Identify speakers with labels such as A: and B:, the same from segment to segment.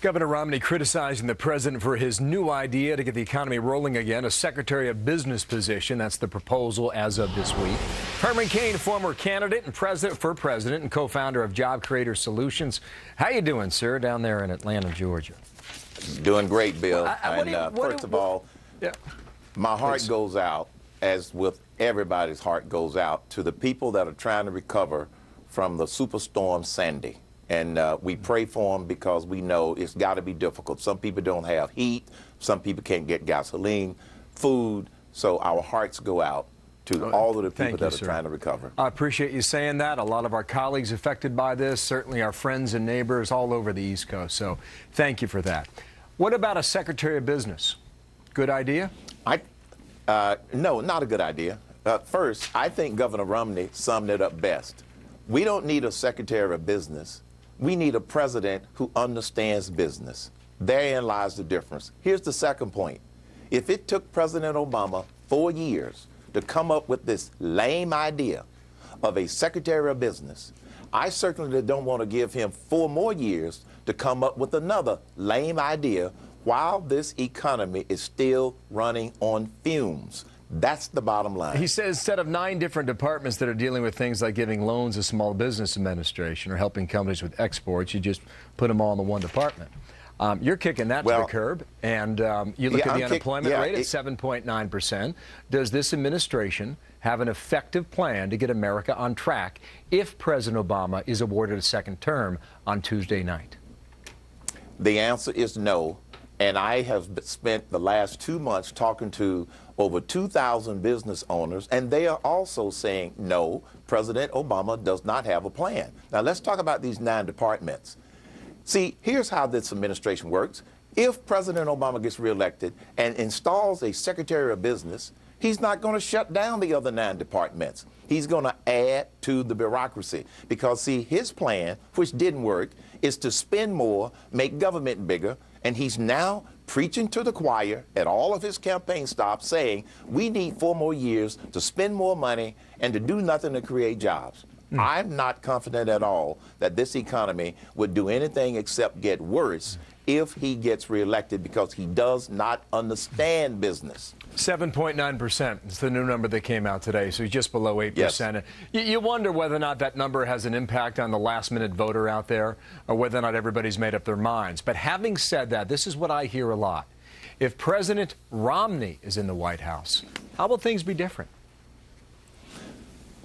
A: Governor Romney criticizing the president for his new idea to get the economy rolling again, a Secretary of Business position. That's the proposal as of this week. Herman Cain, former candidate and president and co-founder of Job Creator Solutions. How you doing, sir, down there in Atlanta, Georgia?
B: Doing great, Bill.
A: First
B: of all, my heart goes out, as with everybody's heart goes out, to the people that are trying to recover from the superstorm Sandy. And we pray for them because we know it's got to be difficult. Some people don't have heat. Some people can't get gasoline, food. So our hearts go out to all of the people that are trying to recover.
A: I appreciate you saying that. A lot of our colleagues affected by this, certainly our friends and neighbors all over the East Coast. So thank you for that. What about a Secretary of Business? Good idea?
B: No, not a good idea. First, I think Governor Romney summed it up best. We don't need a Secretary of Business. We need a president who understands business. Therein lies the difference. Here's the second point. If it took President Obama 4 years to come up with this lame idea of a Secretary of Business, I certainly don't want to give him 4 more years to come up with another lame idea while this economy is still running on fumes. That's the bottom line.
A: He says instead of 9 different departments that are dealing with things like giving loans to Small Business Administration or helping companies with exports, you just put them all in the one department. You're kicking that to the curb, and you look at the unemployment rate at 7.9%. Does this administration have an effective plan to get America on track if President Obama is awarded a second term on Tuesday night?
B: The answer is no. And I have spent the last 2 months talking to over 2,000 business owners, and they are also saying, no, President Obama does not have a plan. Now, let's talk about these 9 departments. See, here's how this administration works. If President Obama gets reelected and installs a Secretary of Business, he's not going to shut down the other 9 departments. He's going to add to the bureaucracy because, see, his plan, which didn't work, is to spend more, make government bigger, and he's now preaching to the choir at all of his campaign stops saying we need 4 more years to spend more money and to do nothing to create jobs. I'm not confident at all that this economy would do anything except get worse if he gets reelected because he does not understand business.
A: 7.9% is the new number that came out today, so he's just below 8%. Yes. You wonder whether or not that number has an impact on the last-minute voter out there or whether or not everybody's made up their minds. But having said that, this is what I hear a lot. If President Romney is in the White House, how will things be different?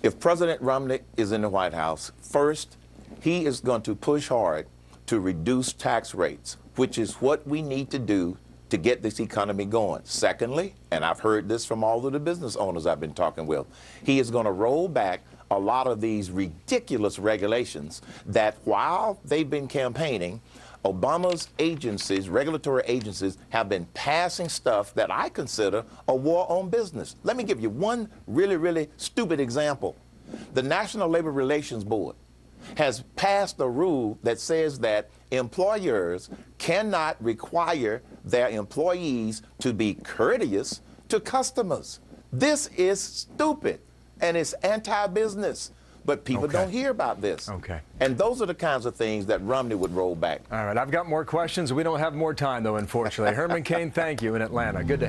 B: If President Romney is in the White House, first, he is going to push hard to reduce tax rates, which is what we need to do to get this economy going. Secondly, and I've heard this from all of the business owners I've been talking with, he is going to roll back a lot of these ridiculous regulations that while they've been campaigning, Obama's agencies, regulatory agencies, have been passing stuff that I consider a war on business. Let me give you one really, really stupid example. The National Labor Relations Board has passed a rule that says that employers cannot require their employees to be courteous to customers. This is stupid, and it's anti-business. But people don't hear about this. And those are the kinds of things that Romney would roll back.
A: All right, I've got more questions. We don't have more time, though, unfortunately. Herman Cain, thank you in Atlanta. Good to have you.